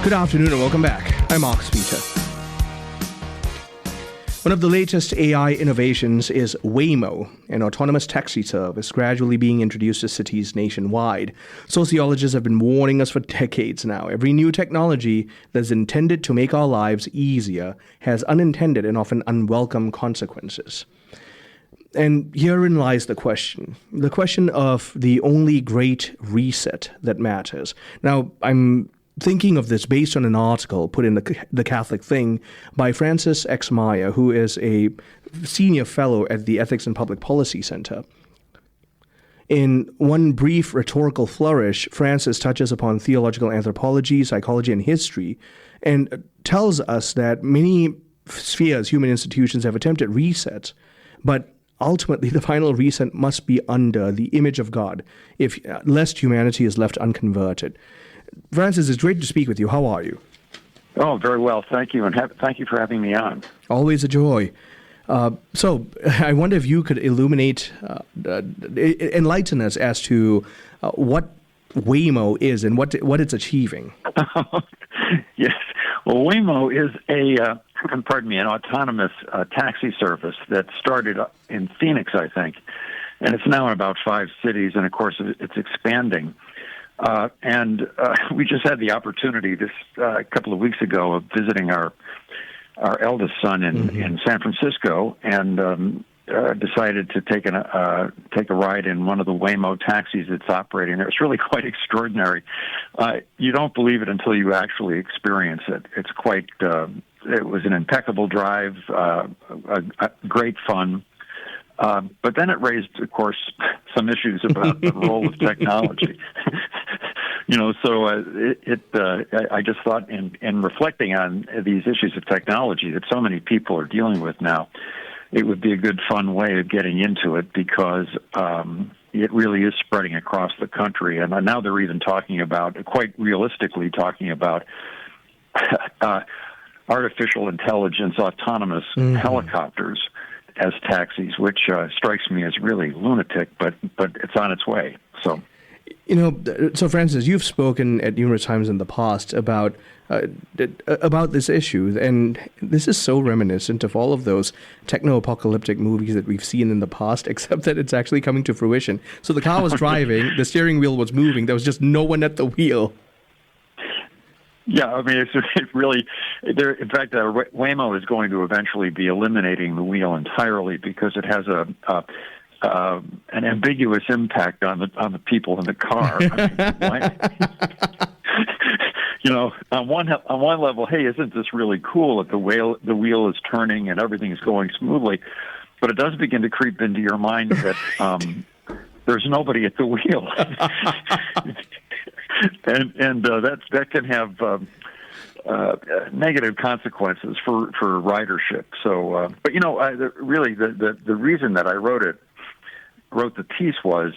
Good afternoon and welcome back. I'm Mark Peter. One of the latest AI innovations is Waymo, an autonomous taxi service gradually being introduced to cities nationwide. Sociologists have been warning us for decades now. Every new technology that's intended to make our lives easier has unintended and often unwelcome consequences. And herein lies the question of the only great reset that matters. Now, I'm thinking of this based on an article put in the Catholic Thing by Francis X. Maier, who is a senior fellow at the Ethics and Public Policy Center. In one brief rhetorical flourish, Francis touches upon theological anthropology, psychology, and history, and tells us that many spheres, human institutions, have attempted resets, but ultimately the final reset must be under the image of God, lest humanity is left unconverted. Francis, it's great to speak with you. How are you? Oh, very well. Thank you. And thank you for having me on. Always a joy. So I wonder if you could illuminate, enlighten us as to what Waymo is and what it's achieving. Yes. Well, Waymo is an autonomous taxi service that started in Phoenix, I think. And it's now in about 5 cities. And, of course, it's expanding. And we just had the opportunity a couple of weeks ago of visiting our eldest son in San Francisco, and decided to take a ride in one of the Waymo taxis that's operating there. It's really quite extraordinary. You don't believe it until you actually experience it. It's quite. It was an impeccable drive, great fun. But then it raised, of course, some issues about the role of technology. I just thought in reflecting on these issues of technology that so many people are dealing with now, it would be a good, fun way of getting into it because it really is spreading across the country. And now they're even quite realistically talking about artificial intelligence, autonomous helicopters as taxis, which strikes me as really lunatic, but it's on its way. So, so Francis, you've spoken at numerous times in the past about this issue, and this is so reminiscent of all of those techno-apocalyptic movies that we've seen in the past, except that it's actually coming to fruition. So the car was driving, the steering wheel was moving, there was just no one at the wheel. Yeah, I mean, it really. In fact, Waymo is going to eventually be eliminating the wheel entirely because it has an ambiguous impact on the people in the car. On one level, hey, isn't this really cool that the wheel is turning and everything is going smoothly? But it does begin to creep into your mind that there's nobody at the wheel. And that can have negative consequences for ridership. So, but really the reason that I wrote the piece was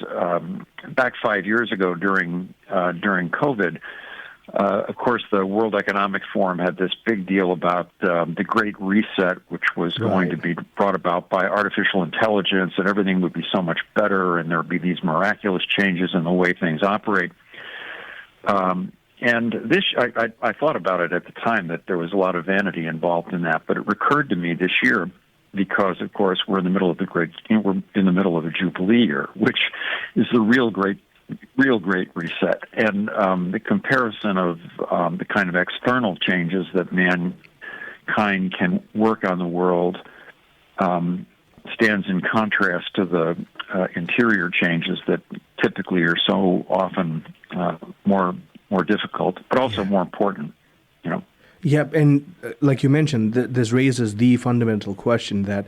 back 5 years ago during COVID. Of course, the World Economic Forum had this big deal about the Great Reset, which was going to be brought about by artificial intelligence, and everything would be so much better, and there would be these miraculous changes in the way things operate. And this, I thought about it at the time that there was a lot of vanity involved in that, but it recurred to me this year because, of course, we're in the middle of the Jubilee year, which is the real great reset, and the comparison of the kind of external changes that mankind can work on the world stands in contrast to the interior changes that typically are so often more difficult, but also more important, Yep, and like you mentioned, this raises the fundamental question that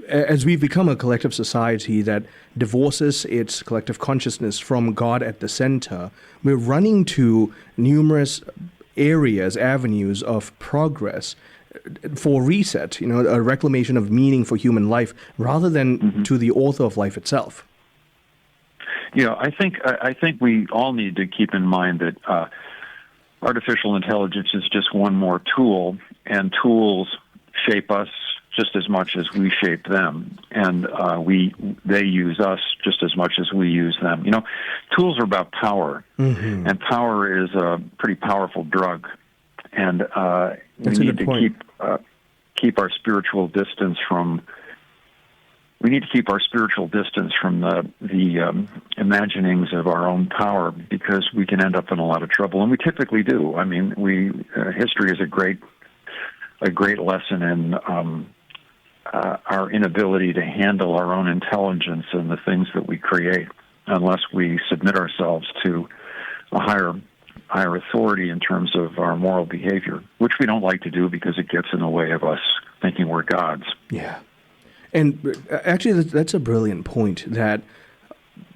as we've become a collective society that divorces its collective consciousness from God at the center, we're running to numerous avenues of progress for reset, a reclamation of meaning for human life, rather than to the author of life itself. I think we all need to keep in mind that artificial intelligence is just one more tool, and tools shape us just as much as we shape them, and they use us just as much as we use them. Tools are about power, and power is a pretty powerful drug. and we need to keep our spiritual distance from. We need to keep our spiritual distance from the imaginings of our own power, because we can end up in a lot of trouble, and we typically do. I mean, history is a great lesson in our inability to handle our own intelligence and the things that we create, unless we submit ourselves to a higher authority in terms of our moral behavior, which we don't like to do because it gets in the way of us thinking we're gods. Yeah. And actually, that's a brilliant point, that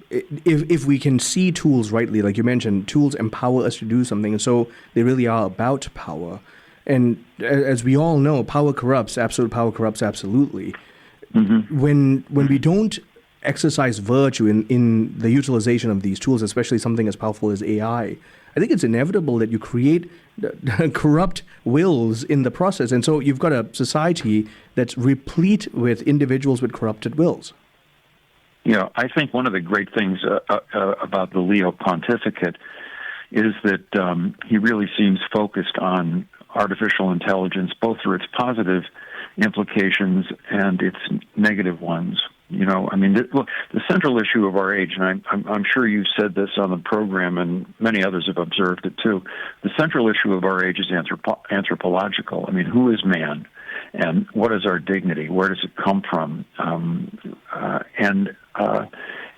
if we can see tools rightly, like you mentioned, tools empower us to do something, and so they really are about power. And as we all know, power corrupts, absolute power corrupts absolutely. Mm-hmm. When we don't exercise virtue in the utilization of these tools, especially something as powerful as AI, I think it's inevitable that you create corrupt wills in the process. And so you've got a society that's replete with individuals with corrupted wills. Yeah, I think one of the great things about the Leo pontificate is that he really seems focused on artificial intelligence, both through its positive implications and its negative ones. You know, I mean, the central issue of our age, and I'm sure you said this on the program, and many others have observed it too, the central issue of our age is anthropological. I mean, who is man, and what is our dignity? Where does it come from?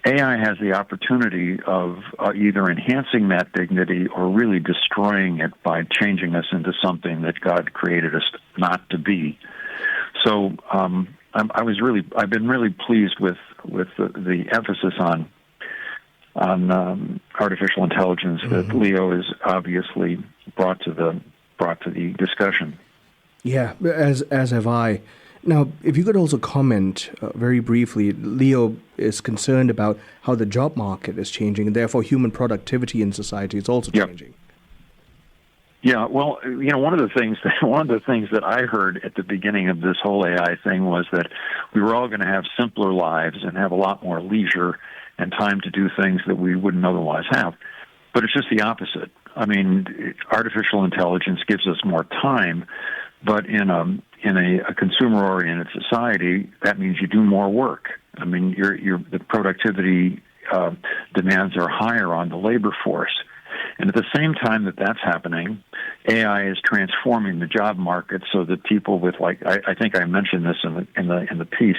AI has the opportunity of either enhancing that dignity or really destroying it by changing us into something that God created us not to be. So I've been really pleased with the emphasis on artificial intelligence that Leo has obviously brought to the discussion. Yeah, as have I. Now, if you could also comment very briefly, Leo is concerned about how the job market is changing, and therefore human productivity in society is also changing. Yeah, well, you know, one of the things that I heard at the beginning of this whole AI thing was that we were all going to have simpler lives and have a lot more leisure and time to do things that we wouldn't otherwise have. But it's just the opposite. I mean, artificial intelligence gives us more time, but in a consumer-oriented society, that means you do more work. I mean, the productivity demands are higher on the labor force. And at the same time that that's happening, AI is transforming the job market so that people with, like, I think I mentioned this in the piece,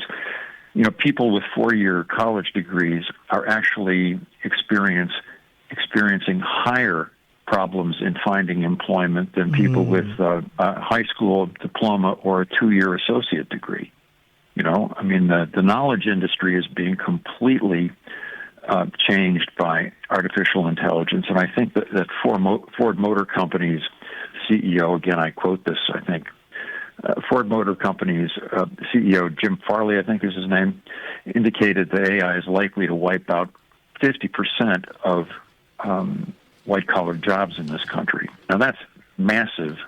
you know, people with 4-year college degrees are actually experiencing higher problems in finding employment than people with a high school diploma or a 2-year associate degree. You know, I mean, the knowledge industry is being completely changed by artificial intelligence. And I think that Ford Motor Company's CEO, again, I quote this, I think, Ford Motor Company's CEO, Jim Farley, I think is his name, indicated that AI is likely to wipe out 50% of white-collar jobs in this country. Now, that's massive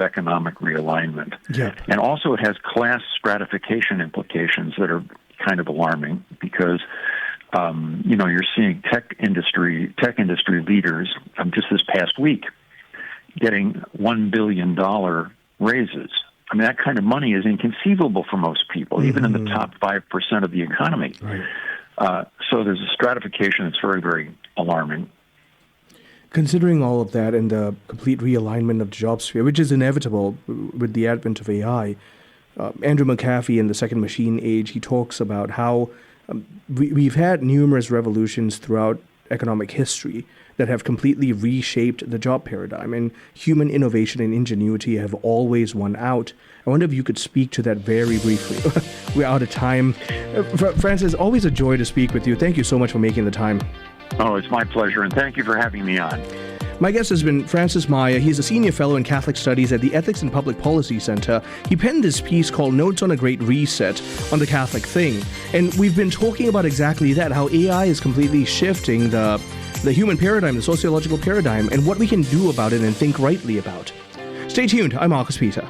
economic realignment. Yeah. And also it has class stratification implications that are kind of alarming because you know, you're seeing tech industry leaders just this past week getting $1 billion raises. I mean, that kind of money is inconceivable for most people, even in the top 5% of the economy. Right. So there's a stratification that's very, very alarming. Considering all of that and the complete realignment of the job sphere, which is inevitable with the advent of AI, Andrew McAfee in The Second Machine Age, he talks about how we've had numerous revolutions throughout economic history that have completely reshaped the job paradigm, and human innovation and ingenuity have always won out. I wonder if you could speak to that very briefly. We're out of time. Francis, always a joy to speak with you. Thank you so much for making the time. Oh, it's my pleasure, and thank you for having me on. My guest has been Francis Maier. He's a senior fellow in Catholic Studies at the Ethics and Public Policy Center. He penned this piece called Notes on a Great Reset on the Catholic Thing. And we've been talking about exactly that, how AI is completely shifting the human paradigm, the sociological paradigm, and what we can do about it and think rightly about. Stay tuned. I'm Marcus Peter.